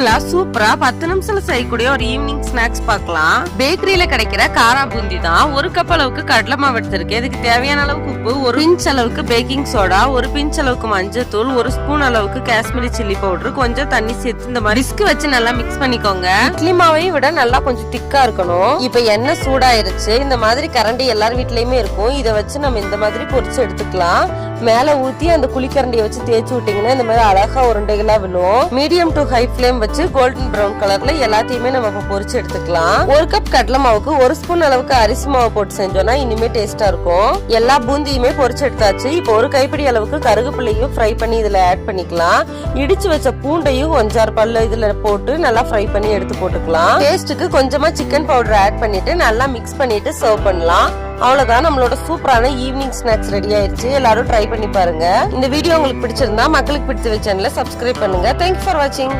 சிம்பிளா சூப்பரா 10 நிமிஷத்துல செய்யக்கூடிய ஒரு ஈவினிங் ஸ்நாக்ஸ் பார்க்கலாம். பேக்கரியில கிடைக்கிற காரா பூந்தி தான். ஒரு கப் அளவுக்கு கடலை மாவு எடுத்திருக்கேன். இதுக்கு தேவையான அளவுக்கு உப்பு, ஒரு பிஞ்ச் அளவுக்கு பேக்கிங் சோடா, ஒரு பிஞ்ச் அளவுக்கு மஞ்சள் தூள், ஒரு ஸ்பூன் அளவுக்கு காஷ்மீரி சில்லி பவுடர், கொஞ்சம் தண்ணி சேர்த்து இந்த மாதிரி விஸ்க் வச்சு நல்லா மிக்ஸ் பண்ணிக்கோங்க. இட்லி மாவையும் விட நல்லா கொஞ்சம் திக்கா இருக்கணும். இப்ப எண்ணெய் சூடாயிருச்சு. இந்த மாதிரி கரண்டி எல்லார் வீட்லயுமே இருக்கும். இதை வச்சு நம்ம இந்த மாதிரி பொரிச்சு எடுத்துக்கலாம். மேல ஊத்தி அந்த குழிக்கரண்டியை வச்சு தேய்ச்சி விட்டீங்கன்னா இந்த மாதிரி அழகா உருண்டைகளா விழும். மீடியம் டு ஹை ஃபிளேம் வச்சு கோல்டன் பிரவுன் கலர்ல எல்லாத்தையுமே நம்ம பொரிச்சு எடுத்துக்கலாம். ஒரு கப் கடலை மாவுக்கு ஒரு ஸ்பூன் அளவுக்கு அரிசி மாவு போட்டு செஞ்சோம்னா இனிமே டேஸ்டா இருக்கும். எல்லா பூந்தியுமே பொரிச்சு எடுத்தாச்சு. இப்போ ஒரு கைப்பிடி அளவுக்கு கருவேப்பிலையும் ஃப்ரை பண்ணி இதுல ஆட் பண்ணிக்கலாம். இடிச்சு வச்ச பூண்டையும் 5-6 பல்லு இதுல போட்டு நல்லா ஃப்ரை பண்ணி எடுத்து போட்டுக்கலாம். டேஸ்ட்டுக்கு கொஞ்சமா சிக்கன் பவுடர் ஆட் பண்ணிட்டு நல்லா மிக்ஸ் பண்ணிட்டு சர்வ் பண்ணலாம். அவ்வளவுதான், நம்மளோட சூப்பரான ஈவினிங் ஸ்நாக்ஸ் ரெடி ஆயிருச்சு. எல்லாரும் ட்ரை பண்ணி பாருங்க. இந்த வீடியோ உங்களுக்கு பிடிச்சிருந்தா மக்களுக்கு பிடிச்ச சேனலை சப்ஸ்கிரைப் பண்ணுங்க. தேங்க்ஸ் ஃபார் வாட்சிங்.